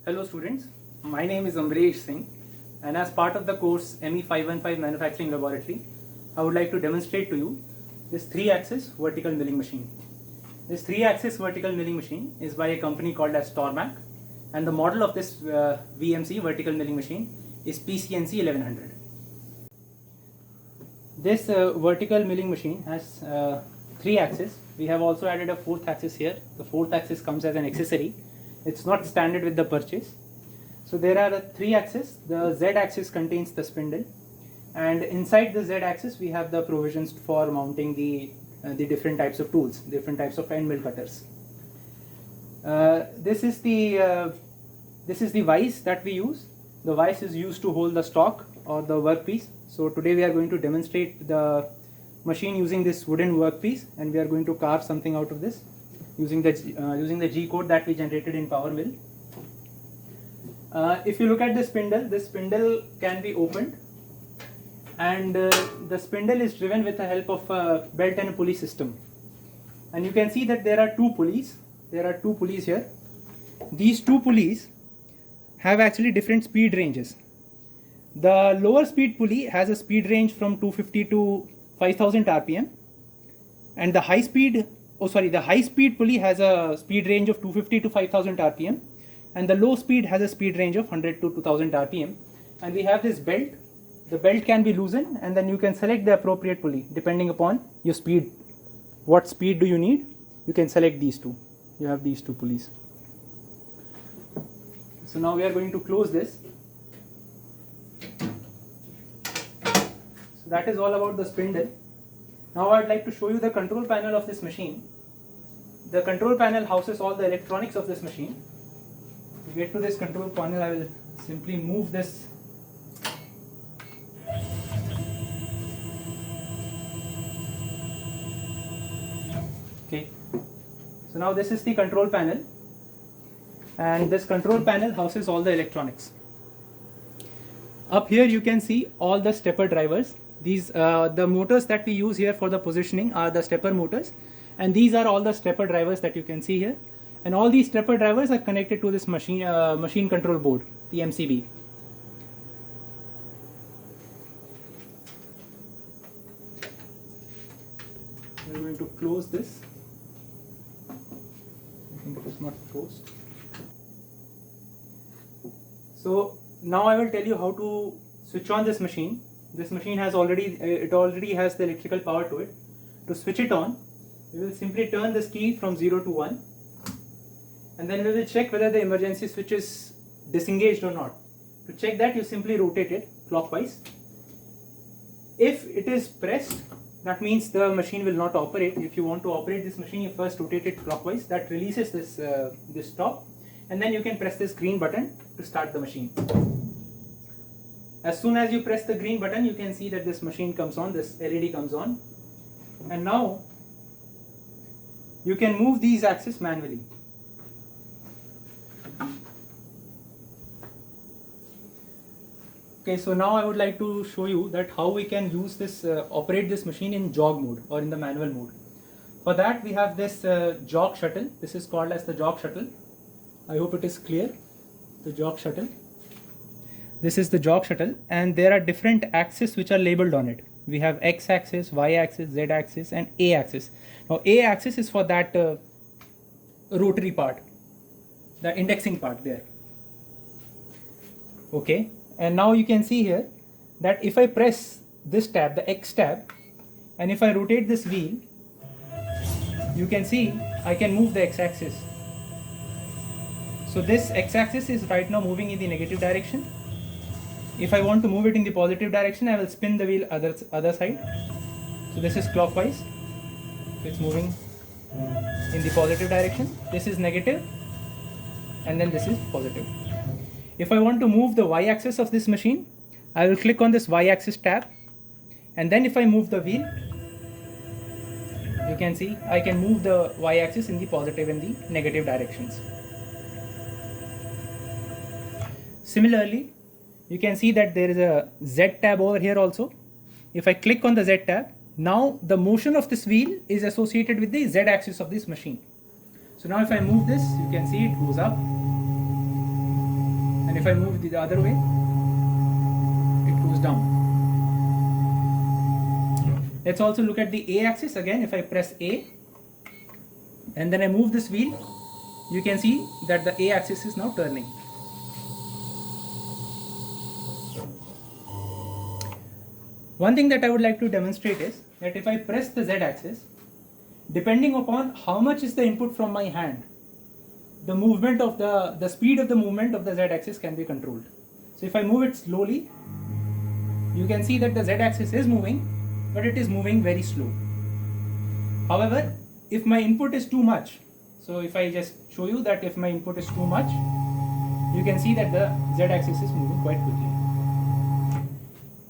Hello students, my name is Amresh Singh, and as part of the course ME 515 Manufacturing Laboratory, I would like to demonstrate to you this 3-axis vertical milling machine. This 3-axis vertical milling machine is by a company called as Tormac, and the model of this VMC vertical milling machine is PCNC 1100. This vertical milling machine has 3 axes. We have also added a 4th axis here. The 4th axis comes as an accessory. It's not standard with the purchase. So there are 3 axes. The Z axis contains the spindle, and inside the Z axis we have the provisions for mounting the different types of tools, different types of end mill cutters. This is the vise that we use. The vise is used to hold the stock or the workpiece. So today we are going to demonstrate the machine using this wooden workpiece, and we are going to carve something out of this using the G code that we generated in PowerMill. If you look at the spindle can be opened, and the spindle is driven with the help of a belt and a pulley system. And you can see that there are 2 pulleys. There are 2 pulleys here. These 2 pulleys have actually different speed ranges. The lower speed pulley has a speed range from 250 to 5000 RPM, and the high speed pulley has a speed range of 250 to 5000 RPM, and the low speed has a speed range of 100 to 2000 RPM. And we have this belt. The belt can be loosened, and then you can select the appropriate pulley depending upon your speed. What speed do you need? You can select these 2. You have these 2 pulleys. So now we are going to close this. So that is all about the spindle. Now I'd like to show you the control panel of this machine. The control panel houses all the electronics of this machine. To get to this control panel, I will simply move this. Okay. So now this is the control panel, and this control panel houses all the electronics. Up here you can see all the stepper drivers. These the motors that we use here for the positioning are the stepper motors, and these are all the stepper drivers that you can see here. And all these stepper drivers are connected to this machine control board, the MCB. We're going to close this. I think it is not closed. So now I will tell you how to switch on this machine. This machine already has the electrical power to it. To switch it on, we will simply turn this key from 0 to 1, and then we will check whether the emergency switch is disengaged or not. To check that, you simply rotate it clockwise. If it is pressed, that means the machine will not operate. If you want to operate this machine, you first rotate it clockwise. That releases this stop, and then you can press this green button to start the machine. As soon as you press the green button, you can see that this machine comes on, this LED comes on, and now you can move these axes manually. Okay, so now I would like to show you that how we can use this, operate this machine in jog mode or in the manual mode. For that we have this jog shuttle. This is called as the jog shuttle. I hope it is clear. The jog shuttle. This is the jog shuttle, and there are different axes which are labeled on it. We have X axis, Y axis, Z axis, and A axis. Now A axis is for that rotary part, the indexing part there. Okay, and now you can see here that if I press this tab, the X tab, and if I rotate this wheel, you can see I can move the X axis. So this X axis is right now moving in the negative direction. If I want to move it in the positive direction, I will spin the wheel other side. So this is clockwise. So it's moving in the positive direction. This is negative, and then this is positive. If I want to move the Y axis of this machine, I will click on this Y axis tab, and then if I move the wheel, you can see I can move the Y axis in the positive and the negative directions. Similarly, you can see that there is a Z tab over here also. If I click on the Z tab, now the motion of this wheel is associated with the Z axis of this machine. So now if I move this, you can see it goes up, If I move the other way, it goes down. Let's also look at the A axis again. If I press A and then I move this wheel, you can see that the A axis is now turning. One thing that I would like to demonstrate is that if I press the Z axis, depending upon how much is the input from my hand, the movement of the speed of the movement of the Z axis can be controlled. So if I move it slowly, you can see that the Z axis is moving, but it is moving very slow. However, if my input is too much, so if I just show you that if my input is too much, you can see that the Z axis is moving quite quickly.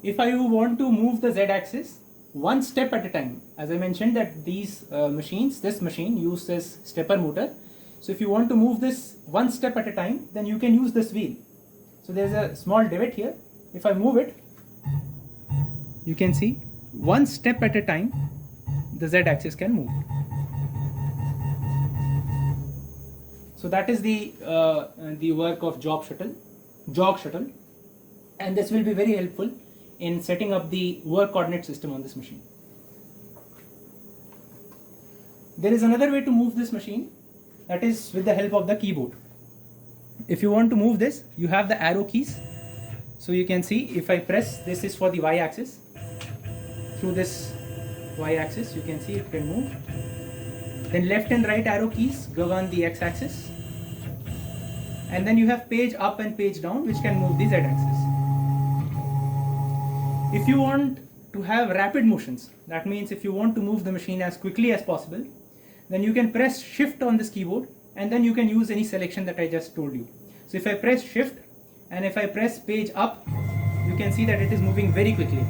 If I want to move the Z axis one step at a time, as I mentioned that these this machine uses stepper motor. So if you want to move this one step at a time, then you can use this wheel. So there's a small divot here. If I move it, you can see one step at a time the Z axis can move. So that is the work of jog shuttle, and this will be very helpful in setting up the work coordinate system on this machine. There is another way to move this machine, that is with the help of the keyboard. If you want to move this, you have the arrow keys. So you can see if I press, this is for the Y axis. Through this Y axis, you can see it can move. Then left and right arrow keys govern the X axis. And then you have page up and page down, which can move the Z axis. If you want to have rapid motions, that means if you want to move the machine as quickly as possible, then you can press shift on this keyboard and then you can use any selection that I just told you. So if I press shift and if I press page up, you can see that it is moving very quickly.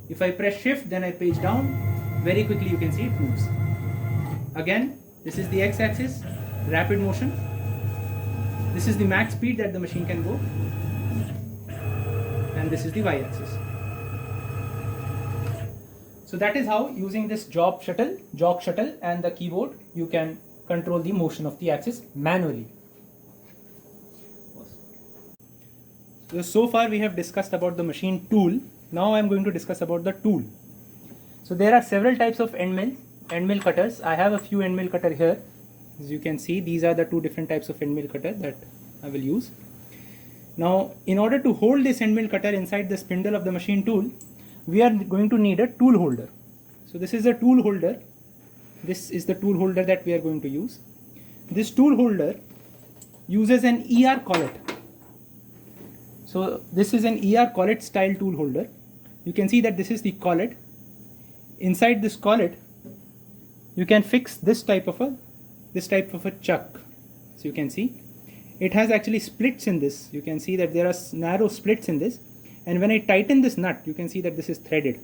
If I press shift, then I page down, very quickly you can see it moves. Again, this is the X axis, rapid motion. This is the max speed that the machine can go. And this is the Y axis. So that is how, using this jog shuttle and the keyboard, you can control the motion of the axis manually. So far we have discussed about the machine tool. Now I am going to discuss about the tool. So there are several types of end mill cutters. I have a few end mill cutter here. As you can see, these are the two different types of end mill cutter that I will use. Now, in order to hold this end mill cutter inside the spindle of the machine tool, we are going to need a tool holder. So this is a tool holder. This is the tool holder that we are going to use. This tool holder uses an ER collet. So this is an ER collet style tool holder. You can see that this is the collet. Inside this collet, you can fix this type of a chuck. So you can see it has actually splits in this. You can see that there are narrow splits in this, and when I tighten this nut, you can see that this is threaded.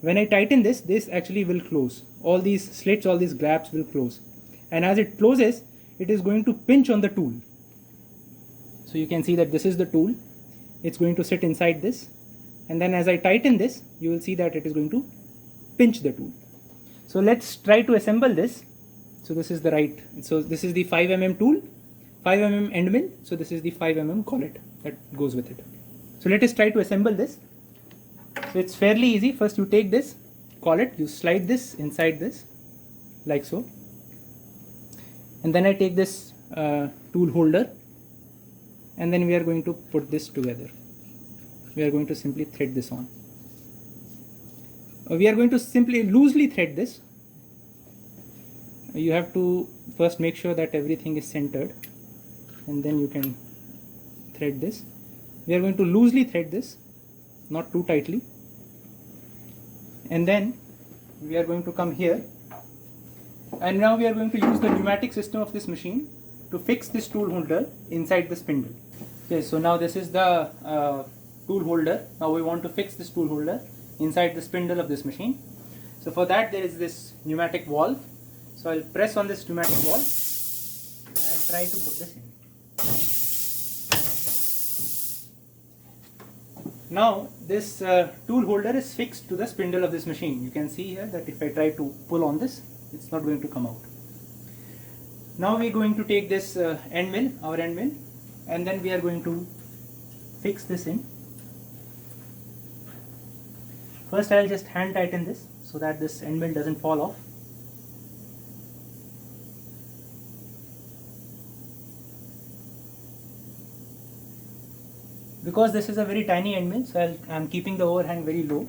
When I tighten this, this actually will close. All these slits, all these gaps will close, and as it closes, it is going to pinch on the tool. So you can see that this is the tool. It's going to sit inside this, and then as I tighten this, you will see that it is going to pinch the tool. So let's try to assemble this. So this is the this is the 5 mm tool, 5 mm end mill. So this is the 5 mm collet that goes with it. So let us try to assemble this. So it's fairly easy. First you take this collet, you slide this inside this like so, and then I take this tool holder, and then we are going to put this together. We are going to simply thread this on. We are going to simply loosely thread this. You have to first make sure that everything is centered, and then you can thread this. We are going to loosely thread this, not too tightly, and then we are going to come here, and now we are going to use the pneumatic system of this machine to fix this tool holder inside the spindle. Okay, so now this is the tool holder. Now we want to fix this tool holder inside the spindle of this machine. So for that there is this pneumatic valve. So I'll press on this pneumatic valve and try to put this in. Now this tool holder is fixed to the spindle of this machine. You can see here that if I try to pull on this, it's not going to come out. Now we're going to take this end mill, our end mill, and then we are going to fix this in. First I'll just hand tighten this so that this end mill doesn't fall off. Because this is a very tiny end mill, so I'm keeping the overhang very low.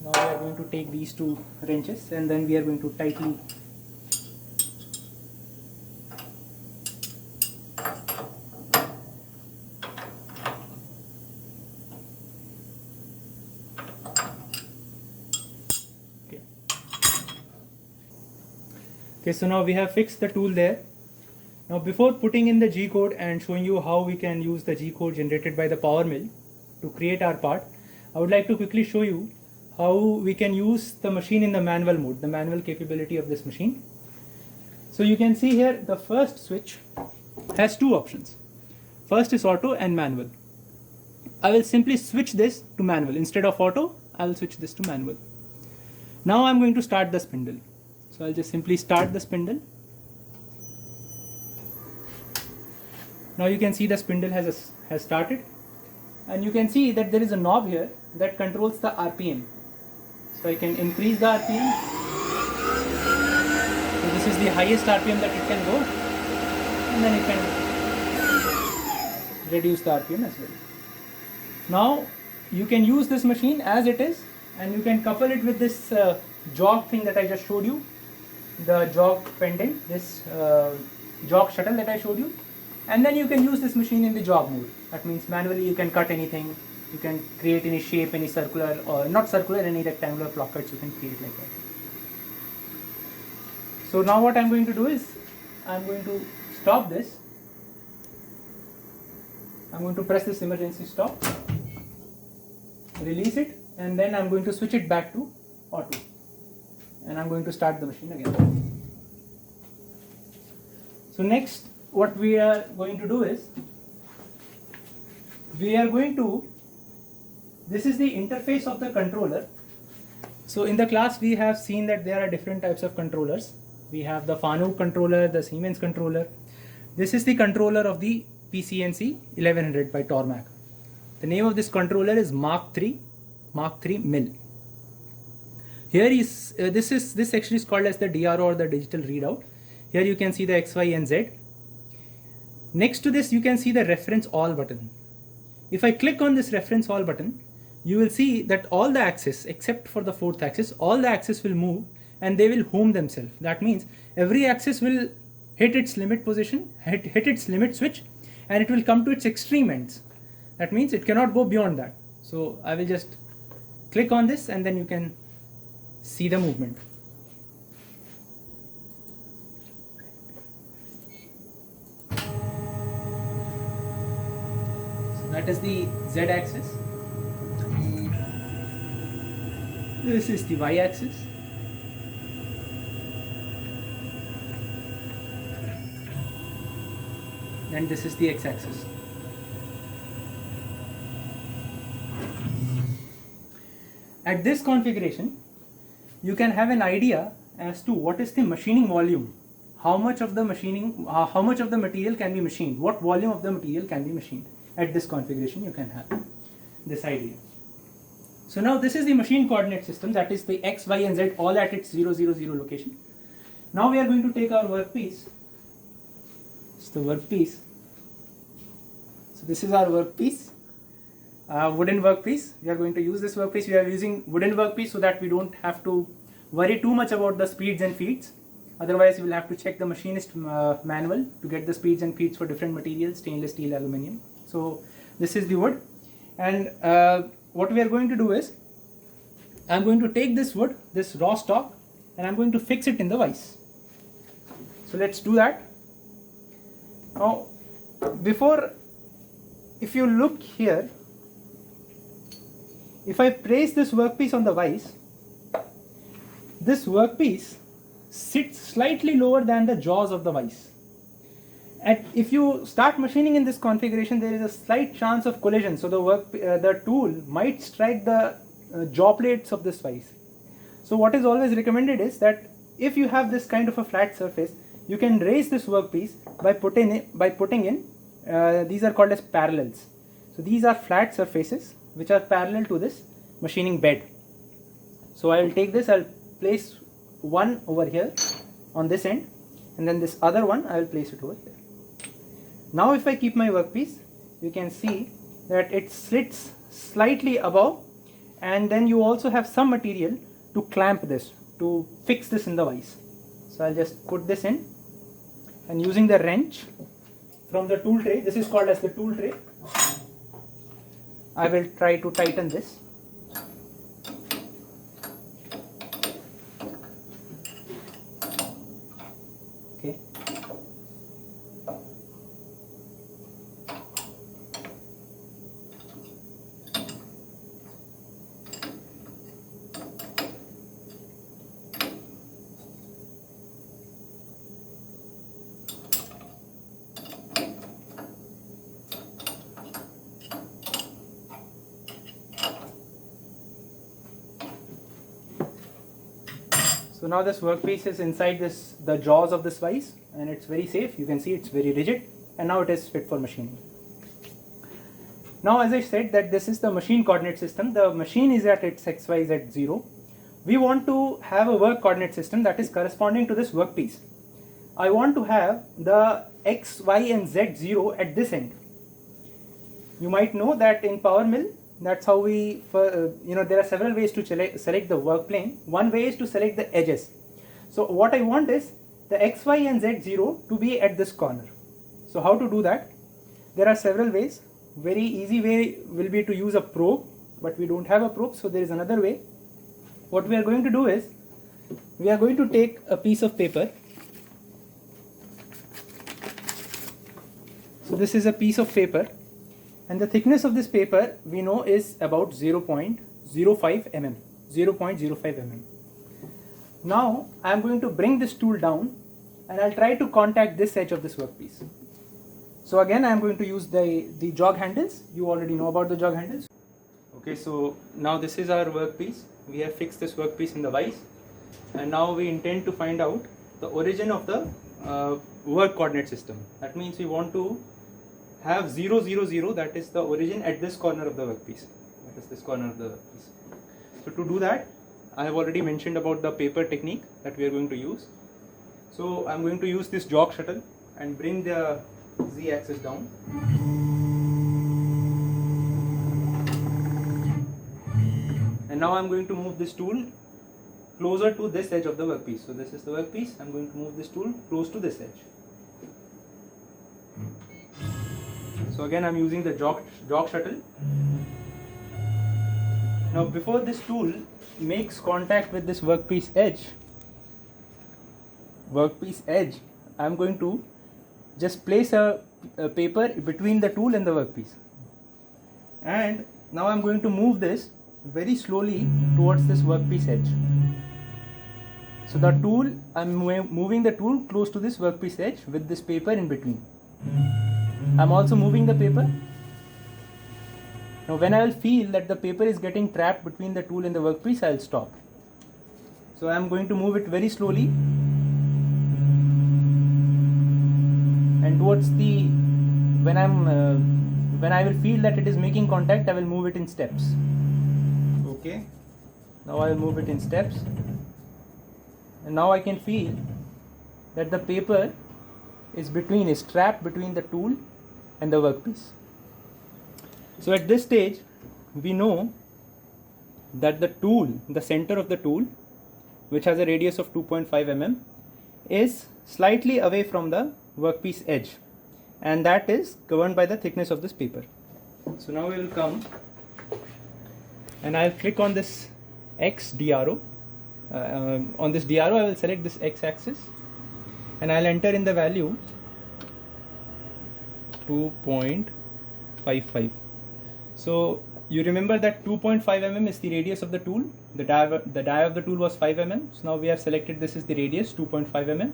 Now we are going to take these two wrenches and then we are going to tightly Okay, so now we have fixed the tool there. Now before putting in the G code and showing you how we can use the G code generated by the power mill to create our part, I would like to quickly show you how we can use the machine in the manual mode, the manual capability of this machine. So you can see here the first switch has two options. First is auto and manual. I will simply switch this to manual. Instead of auto, I will switch this to manual. Now I'm going to start the spindle. So I'll just simply start the spindle. Now you can see the spindle has started, and you can see that there is a knob here that controls the RPM. So I can increase the RPM. So this is the highest RPM that it can go, and then it can reduce the RPM as well. Now you can use this machine as it is, and you can couple it with this jog thing that I just showed you, the jog pendant, this jog shuttle that I showed you. And then you can use this machine in the jog mode. That means manually you can cut anything, you can create any shape, any circular, or not circular, any rectangular block cuts you can create like that. So now what I'm going to do is, I'm going to stop this. I'm going to press this emergency stop, release it, and then I'm going to switch it back to auto. And I'm going to start the machine again. So next, what we are going to do is, this is the interface of the controller. So in the class we have seen that there are different types of controllers. We have the Fanuc controller, the Siemens controller. This is the controller of the PCNC 1100 by Tormach. The name of this controller is Mark III mill. Here is this section is called as the DRO, or the digital readout. Here you can see the X, Y and Z. Next to this you can see the reference all button. If I click on this reference all button, you will see that all the axes except for the fourth axis, all the axes will move and they will home themselves. That means every axis will hit its limit position, hit its limit switch, and it will come to its extreme ends. That means it cannot go beyond that. So I will just click on this and then you can see the movement. That is the Z axis. This is the Y axis. And this is the X axis. At this configuration, you can have an idea as to what is the machining volume. How much of the material can be machined? What volume of the material can be machined? At this configuration you can have this idea. So now this is the machine coordinate system, that is the X, Y and Z all at its 0, 0, 0 location. Now we are going to take our workpiece. It's the workpiece. So this is our workpiece, wooden workpiece. We are going to use this workpiece. We are using wooden workpiece so that we don't have to worry too much about the speeds and feeds. Otherwise you will have to check the machinist manual to get the speeds and feeds for different materials, stainless steel, aluminium. So this is the wood, and what we are going to do is, I am going to take this wood, this raw stock, and I am going to fix it in the vise. So let's do that. Now before, if you look here, if I place this workpiece on the vise, this workpiece sits slightly lower than the jaws of the vise. If you start machining in this configuration, there is a slight chance of collision. So the tool might strike the jaw plates of this vise. So what is always recommended is that if you have this kind of a flat surface, you can raise this workpiece by putting in these are called as parallels. So these are flat surfaces which are parallel to this machining bed. So I will take this, I'll place one over here on this end, and then this other one I will place it over here. Now if I keep my workpiece, you can see that it slits slightly above, and then you also have some material to clamp this, to fix this in the vise. So I'll just put this in, and using the wrench from the tool tray, this is called as the tool tray, I will try to tighten this. Okay. So now this workpiece is inside the jaws of this vise, and it's very safe. You can see it's very rigid, and now it is fit for machining. Now as I said that this is the machine coordinate system. The machine is at its XYZ 0. We want to have a work coordinate system that is corresponding to this workpiece. I want to have the X, Y and Z 0 at this end. You might know that in power mill, that's how we, there are several ways to select the work plane. One way is to select the edges. So what I want is the X, Y and Z 0 to be at this corner. So how to do that? There are several ways. Very easy way will be to use a probe, but we don't have a probe, so there is another way. What we are going to do is, we are going to take a piece of paper. So this is a piece of paper, and the thickness of this paper we know is about 0.05 mm. 0.05 mm. Now I am going to bring this tool down, and I'll try to contact this edge of this workpiece. So again I am going to use the jog handles. You already know about the jog handles. Okay, so now this is our workpiece. We have fixed this workpiece in the vise, and now we intend to find out the origin of the work coordinate system. That means we want to have 0, 0, 0, that is the origin at this corner of the workpiece. That is this corner of the workpiece. So to do that, I have already mentioned about the paper technique that we are going to use. So I am going to use this jog shuttle and bring the Z axis down. And now I am going to move this tool closer to this edge of the workpiece. So this is the workpiece. I am going to move this tool close to this edge. So again I am using the jog shuttle. Now before this tool makes contact with this workpiece edge, I am going to just place a paper between the tool and the workpiece. And now I am going to move this very slowly towards this workpiece edge. So the tool, I am moving the tool close to this workpiece edge with this paper in between. I am also moving the paper. Now when I will feel that the paper is getting trapped between the tool and the workpiece, I will stop. So I am going to move it very slowly, and towards the, when I will feel that it is making contact, I will move it in steps. Okay, now I will move it in steps, and now I can feel that the paper is trapped between the tool and the workpiece. So at this stage we know that the tool, the center of the tool, which has a radius of 2.5 mm, is slightly away from the workpiece edge, and that is governed by the thickness of this paper. So now we will come and I will click on this X DRO. On this DRO I will select this X axis, and I will enter in the value 2.55. So you remember that 2.5 mm is the radius of the tool. The dia of the tool was 5 mm. So now we have selected this is the radius 2.5 mm,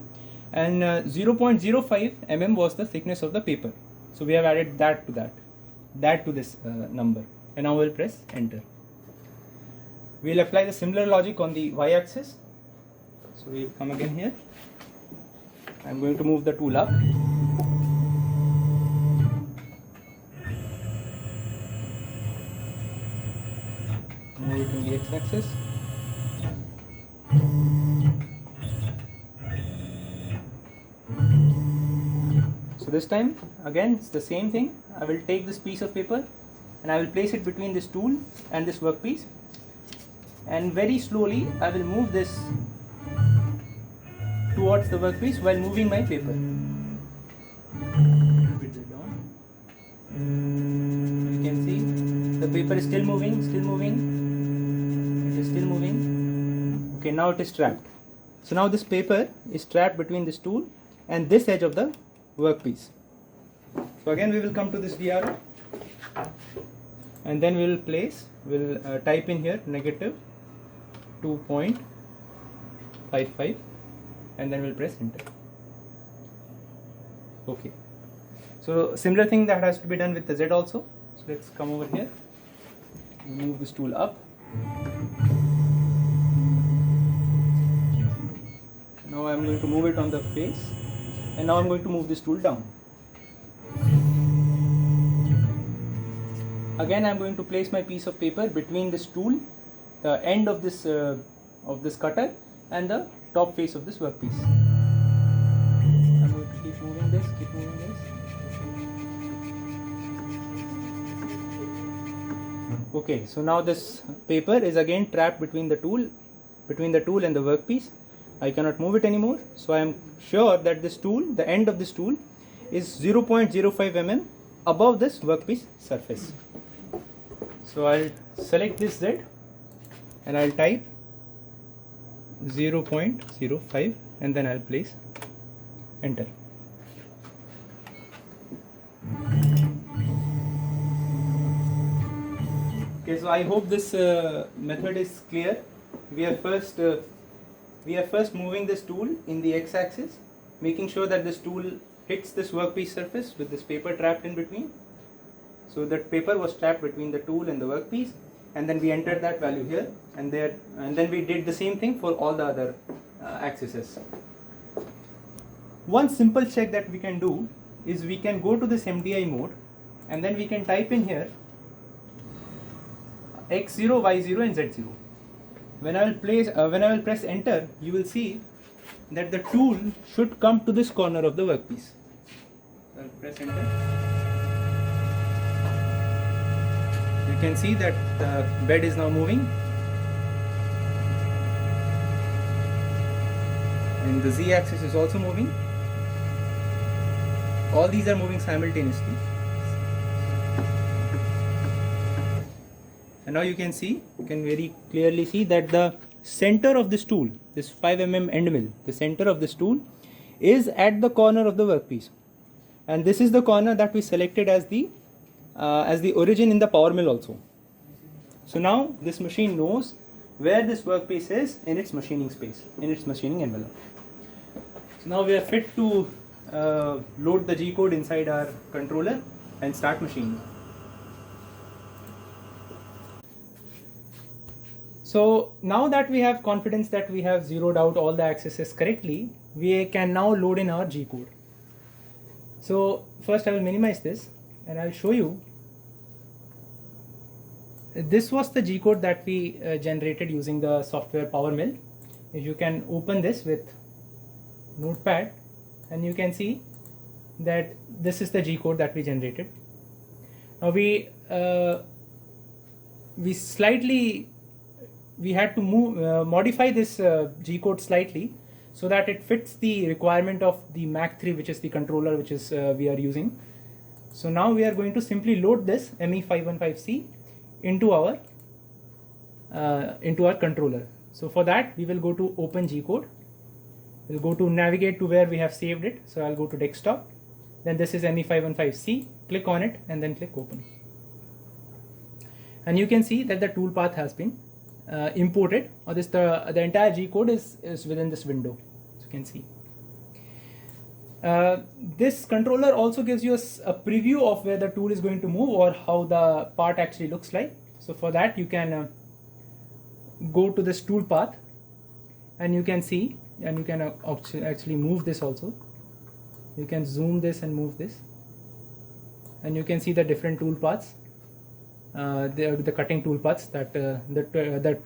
and 0.05 mm was the thickness of the paper. So we have added that to this number, and now we'll press enter. We'll apply the similar logic on the Y axis. So we'll come again here. I'm going to move the tool up. x-axis. So this time again it's the same thing. I will take this piece of paper and I will place it between this tool and this workpiece, and very slowly I will move this towards the workpiece while moving my paper. You can see the paper is still moving, it is still moving. Okay, now it is trapped. So now this paper is trapped between this tool and this edge of the workpiece. So again we will come to this DRO and then we will type in here negative 2.55 and then we'll press enter. Okay. So similar thing that has to be done with the Z also. So let's come over here, move this tool up. Now I'm going to move it on the face, and now I'm going to move this tool down. Again I'm going to place my piece of paper between this tool, the end of this cutter, and the top face of this workpiece. I'm going to keep moving this. Okay, so now this paper is again trapped between the tool and the workpiece. I cannot move it anymore, so I am sure that this tool, the end of this tool, is 0.05 mm above this workpiece surface. So I'll select this Z and I'll type 0.05 and then I'll place enter. Okay, so I hope this method is clear. We are first moving this tool in the x-axis, making sure that this tool hits this workpiece surface with this paper trapped in between. So that paper was trapped between the tool and the workpiece, and then we entered that value here and there, and then we did the same thing for all the other axes. One simple check that we can do is we can go to this MDI mode and then we can type in here x0, y0 and z0. When I will press enter, you will see that the tool should come to this corner of the workpiece. So I'll press enter. You can see that the bed is now moving and the z-axis is also moving. All these are moving simultaneously. And now you can very clearly see that the center of this tool, this 5 mm end mill, the center of this tool is at the corner of the workpiece, and this is the corner that we selected as the origin in the power mill also. So now this machine knows where this workpiece is in its machining space, in its machining envelope. So now we are fit to load the G code inside our controller and start machining. So now that we have confidence that we have zeroed out all the axes correctly, we can now load in our G code. So first I will minimize this and I will show you. This was the G code that we generated using the software Power Mill. You can open this with Notepad and you can see that this is the G code that we generated. Now we had to modify this G code slightly so that it fits the requirement of the Mach3, which is the controller which is we are using. So now we are going to simply load this ME515C into our controller. So for that we will go to Open G code. We'll go to navigate to where we have saved it. So I'll go to desktop. Then this is ME515C. Click on it and then click Open. And you can see that the toolpath has been imported, or the entire G code is within this window, as you can see. This controller also gives you a preview of where the tool is going to move or how the part actually looks like. So for that you can go to this tool path and you can see, and you can actually move this also. You can zoom this and move this and you can see the different tool paths. the cutting tool paths that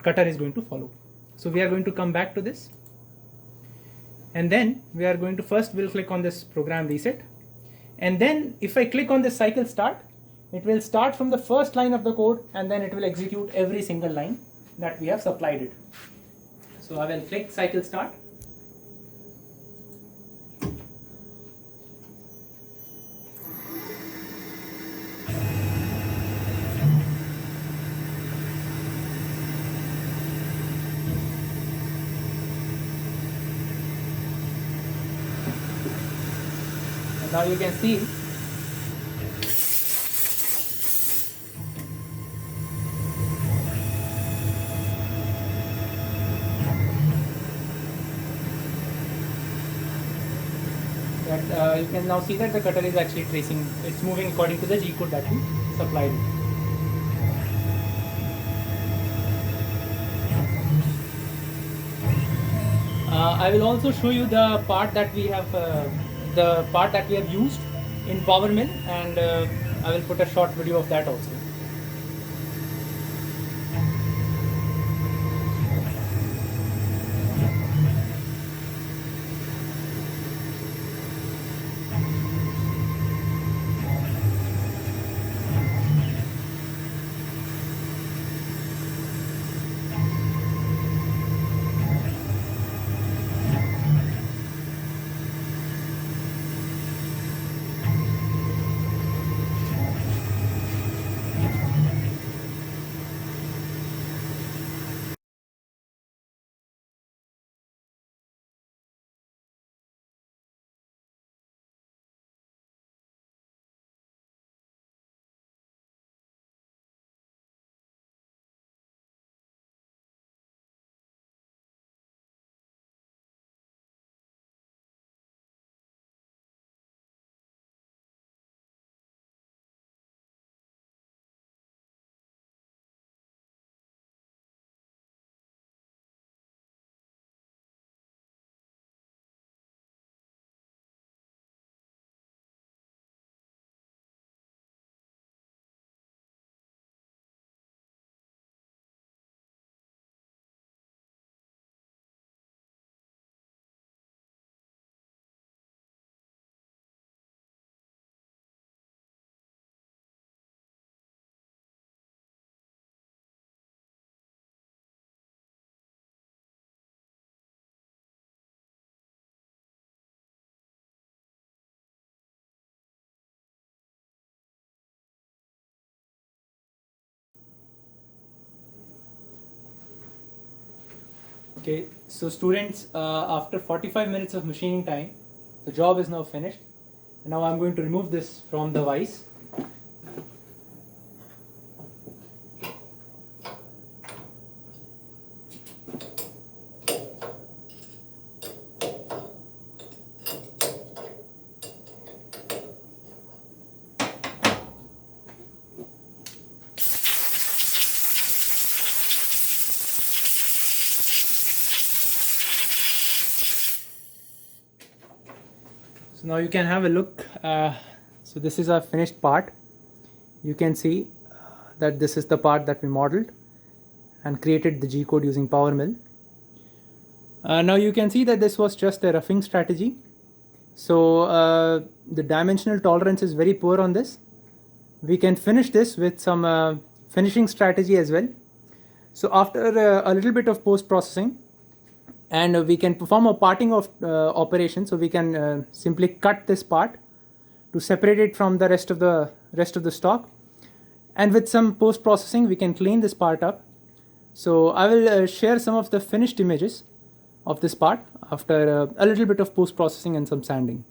cutter is going to follow. So we are going to come back to this, and then we are going to we'll click on this program reset, and then if I click on this cycle start, it will start from the first line of the code, and then it will execute every single line that we have supplied it. So I will click cycle start. And now you can see that you can now see that the cutter is actually tracing, it's moving according to the G code that we supplied it. I will also show you the part that we have used in PowerMill, and I will put a short video of that also. Okay, so students, after 45 minutes of machining time, the job is now finished. Now I'm going to remove this from the vise. So now you can have a look. So this is our finished part. You can see that this is the part that we modeled and created the G code using PowerMill. Now you can see that this was just a roughing strategy. So the dimensional tolerance is very poor on this. We can finish this with some finishing strategy as well. So after a little bit of post-processing, and we can perform a parting of operation. So we can simply cut this part to separate it from the rest of the stock, and with some post-processing we can clean this part up. So I will share some of the finished images of this part after a little bit of post-processing and some sanding.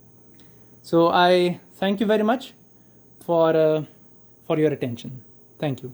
So I thank you very much for your attention. Thank you.